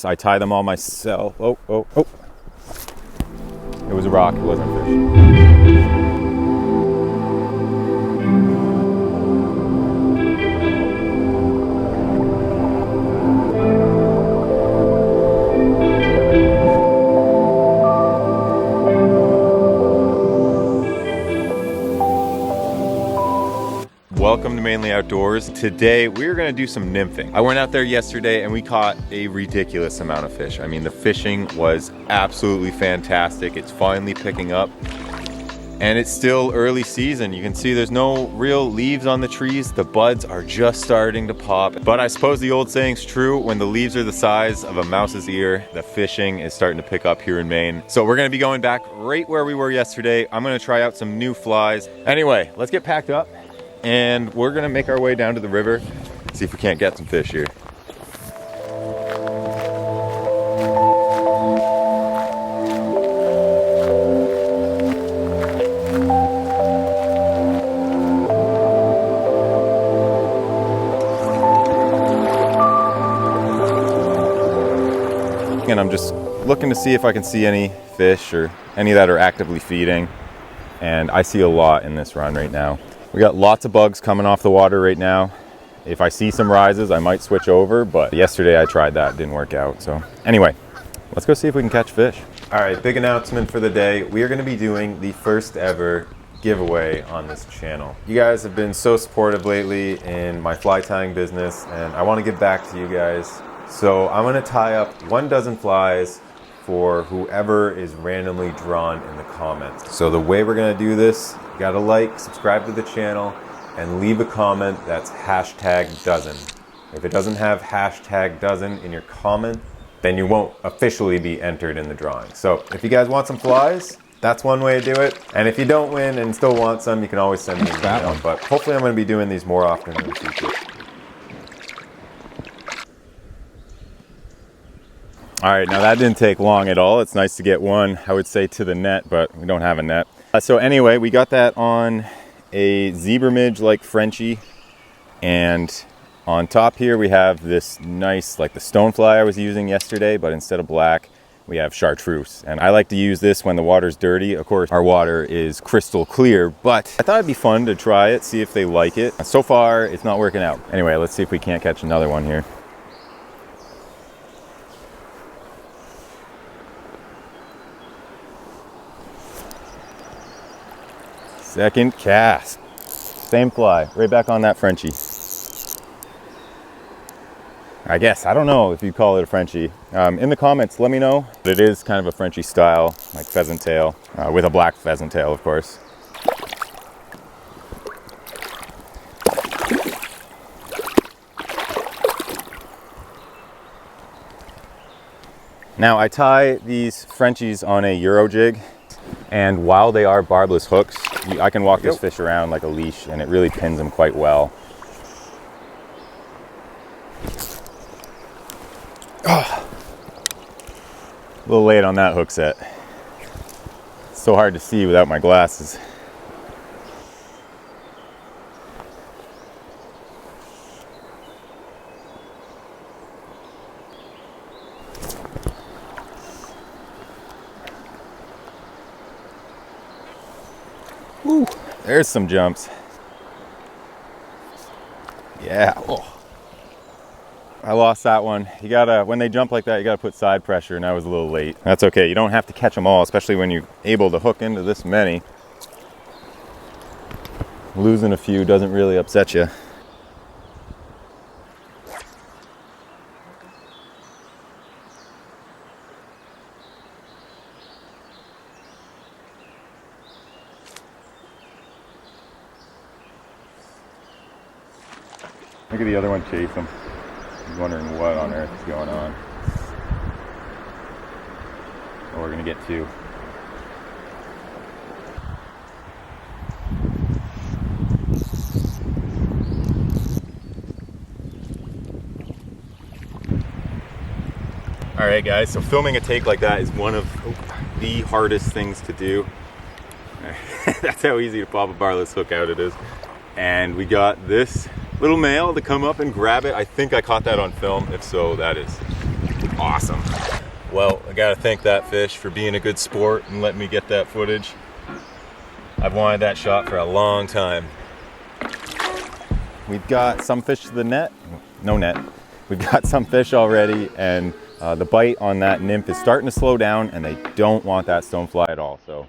I tie them all myself. Oh. It was a rock, it wasn't a fish. Welcome to Mainely Outdoors. Today we're going to do some nymphing. I went out there yesterday and we caught a ridiculous amount of fish. I mean, the fishing was absolutely fantastic. It's finally picking up and it's still early season. You can see there's no real leaves on the trees. The buds are just starting to pop. But I suppose the old saying's true, when the leaves are the size of a mouse's ear, the fishing is starting to pick up here in Maine. So we're going to be going back right where we were yesterday. I'm going to try out some new flies. Anyway, let's get packed up. And we're gonna make our way down to the river, see if we can't get some fish here. And I'm just looking to see if I can see any fish or any that are actively feeding. And I see a lot in this run right now. We got lots of bugs coming off the water right now. If I see some rises, I might switch over, but yesterday I tried that, didn't work out. So anyway, let's go see if we can catch fish. All right, big announcement for the day. We are gonna be doing the first ever giveaway on this channel. You guys have been so supportive lately in my fly tying business, and I wanna give back to you guys. So I'm gonna tie up 1 dozen flies for whoever is randomly drawn in the comments. So the way we're gonna do this, you gotta like, subscribe to the channel, and leave a comment that's #dozen. If it doesn't have #dozen in your comment, then you won't officially be entered in the drawing. So if you guys want some flies, that's one way to do it. And if you don't win and still want some, you can always send me an email. But hopefully I'm gonna be doing these more often in the future. All right, now that didn't take long at all. It's nice to get one, I would say, to the net, but we don't have a net. So anyway, we got that on a zebra midge like Frenchie. And on top here, we have this nice, like the stonefly I was using yesterday, but instead of black, we have chartreuse. And I like to use this when the water's dirty. Of course, our water is crystal clear, but I thought it'd be fun to try it, see if they like it. So far, it's not working out. Anyway, let's see if we can't catch another one here. Second cast. Same fly, right back on that Frenchie. I guess, I don't know if you call it a Frenchie. In the comments, let me know. It is kind of a Frenchie style, like pheasant tail, with a black pheasant tail, of course. Now I tie these Frenchies on a Euro jig, and while they are barbless hooks, I can walk this fish around like a leash and it really pins them quite well. Oh, a little late on that hook set. It's so hard to see without my glasses. Ooh, there's some jumps. Yeah. Oh. I lost that one. You gotta, when they jump like that, you gotta put side pressure, and I was a little late. That's okay. You don't have to catch them all, especially when you're able to hook into this many. Losing a few doesn't really upset you. Look at the other one chase him. He's wondering what on earth is going on. Well, we're gonna get two. All right, guys, so filming a take like that is one of the hardest things to do. That's how easy to pop a barbless hook out it is. And we got this little male to come up and grab it. I think I caught that on film. If so, that is Awesome. Well, I gotta thank that fish for being a good sport and letting me get that footage. I've wanted that shot for a long time. We've got some fish to the net. No net. We've got some fish already, and the bite on that nymph is starting to slow down, and they don't want that stonefly at all. So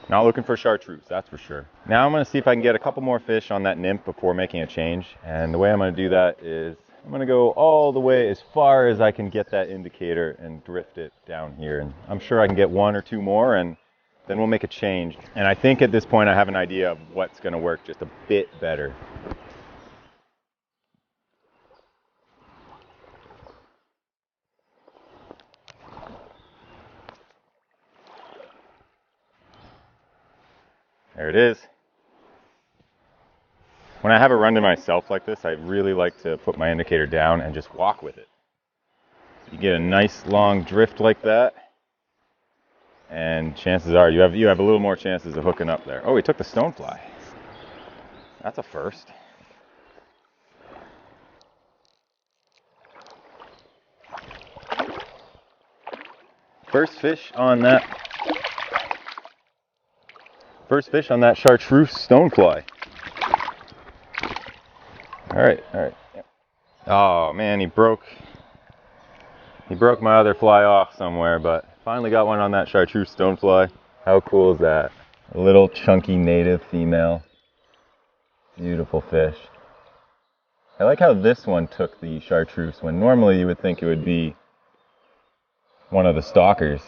not looking for chartreuse, that's for sure. Now I'm gonna see if I can get a couple more fish on that nymph before making a change. And the way I'm gonna do that is I'm gonna go all the way as far as I can get that indicator and drift it down here. And I'm sure I can get one or two more, and then we'll make a change. And I think at this point I have an idea of what's gonna work just a bit better. There it is. When I have a run to myself like this, I really like to put my indicator down and just walk with it. You get a nice long drift like that, and chances are you have a little more chances of hooking up there. Oh, he took the stonefly. That's a first. First fish on that chartreuse stonefly. All right. Oh man, he broke my other fly off somewhere, but finally got one on that chartreuse stonefly. How cool is that? A little chunky native female. Beautiful fish. I like how this one took the chartreuse when normally you would think it would be one of the stalkers.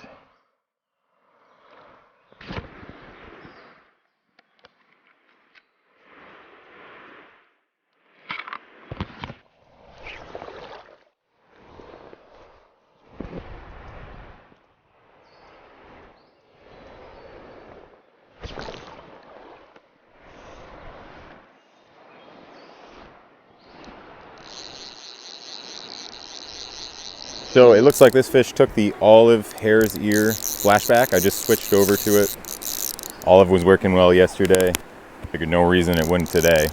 So it looks like this fish took the olive hare's ear flashback. I just switched over to it. Olive was working well yesterday. Figured no reason it wouldn't today.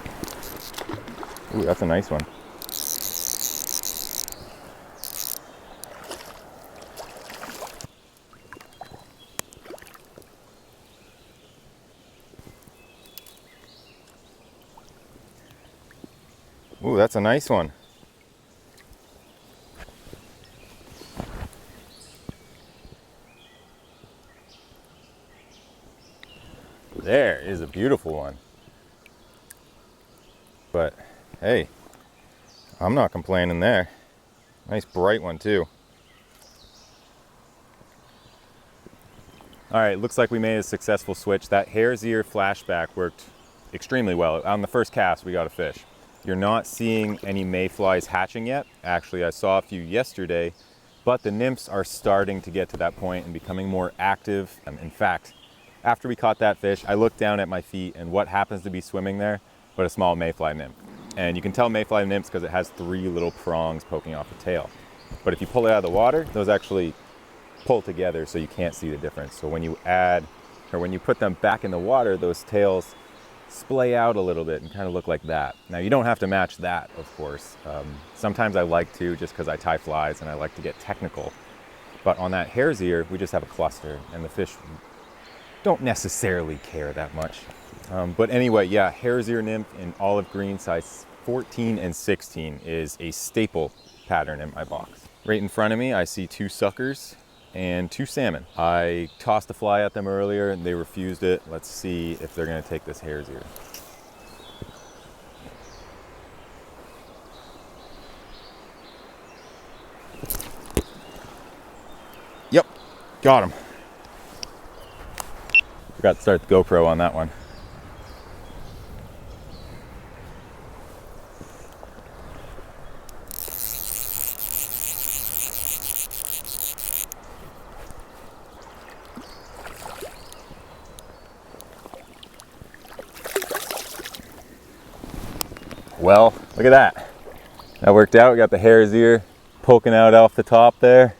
Ooh, that's a nice one. Ooh, that's a nice one. There is a beautiful one. But hey, I'm not complaining there. Nice bright one too. All right, looks like we made a successful switch. That hare's ear flashback worked extremely well. On the first cast, we got a fish. You're not seeing any mayflies hatching yet. Actually, I saw a few yesterday, but the nymphs are starting to get to that point and becoming more active. In fact, after we caught that fish, I looked down at my feet and what happens to be swimming there but a small mayfly nymph. And you can tell mayfly nymphs because it has 3 little prongs poking off the tail. But if you pull it out of the water, those actually pull together so you can't see the difference. So when you put them back in the water, those tails splay out a little bit and kind of look like that. Now you don't have to match that, of course. Sometimes I like to, just because I tie flies and I like to get technical. But on that hare's ear, we just have a cluster and the fish don't necessarily care that much. But anyway, yeah, hare's ear nymph in olive green, size 14 and 16 is a staple pattern in my box. Right in front of me, I see 2 suckers and 2 salmon. I tossed a fly at them earlier and they refused it. Let's see if they're gonna take this hare's ear. Yep, got him. Forgot to start the GoPro on that one. Well, look at that. That worked out. We got the hare's ear poking out off the top there.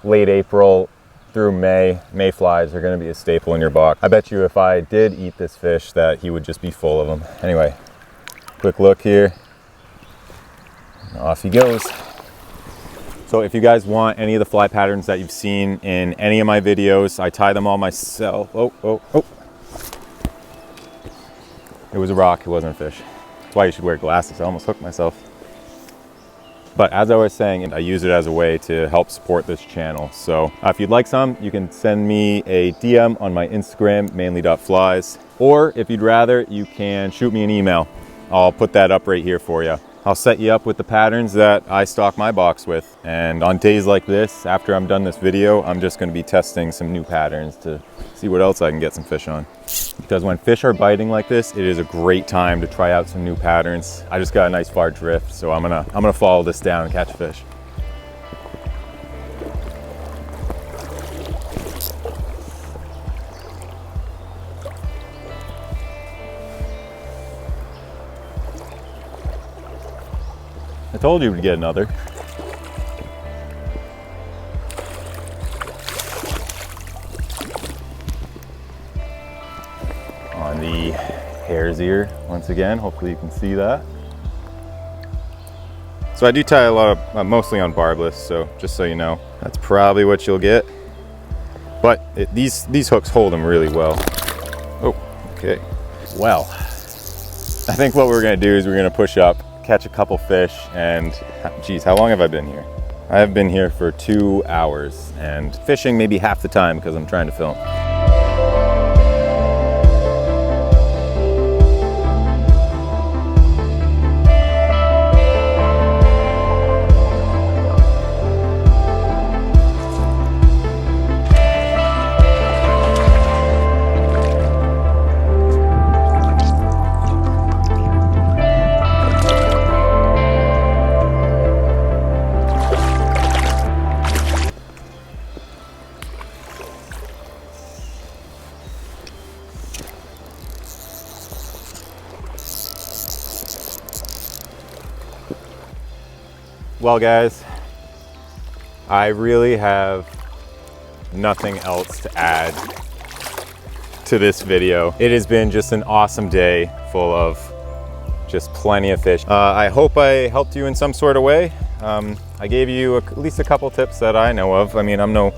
Late April through May, mayflies are going to be a staple in your box. I bet you if I did eat this fish that he would just be full of them. Anyway, quick look here. Off he goes. So if you guys want any of the fly patterns that you've seen in any of my videos, I tie them all myself. Oh. It was a rock, it wasn't a fish. That's why you should wear glasses. I almost hooked myself. But as I was saying, I use it as a way to help support this channel. So if you'd like some, you can send me a DM on my Instagram, mainely.flies. Or if you'd rather, you can shoot me an email. I'll put that up right here for you. I'll set you up with the patterns that I stock my box with. And on days like this, after I'm done this video, I'm just gonna be testing some new patterns to see what else I can get some fish on. Because when fish are biting like this, it is a great time to try out some new patterns. I just got a nice far drift, so I'm gonna follow this down and catch fish. I told you we'd get another. On the hare's ear once again, hopefully you can see that. So I do tie a lot of, mostly on barbless, so just so you know, that's probably what you'll get. But these hooks hold them really well. Oh, okay. Well, I think what we're gonna do is we're gonna push up, catch a couple fish, and geez, how long have I been here? I have been here for 2 hours and fishing maybe half the time because I'm trying to film. Well guys, I really have nothing else to add to this video. It has been just an awesome day full of just plenty of fish. I hope I helped you in some sort of way. I gave you at least a couple tips that I know of. I mean, I'm no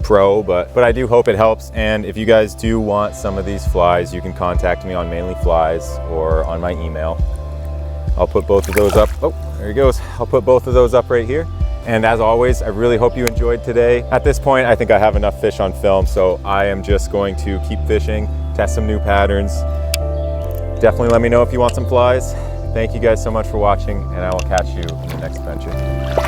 pro, but I do hope it helps. And if you guys do want some of these flies, you can contact me on Mainly Flies or on my email. I'll put both of those up. Oh, there he goes. I'll put both of those up right here. And as always, I really hope you enjoyed today. At this point, I think I have enough fish on film, so I am just going to keep fishing, test some new patterns. Definitely let me know if you want some flies. Thank you guys so much for watching, and I will catch you in the next adventure.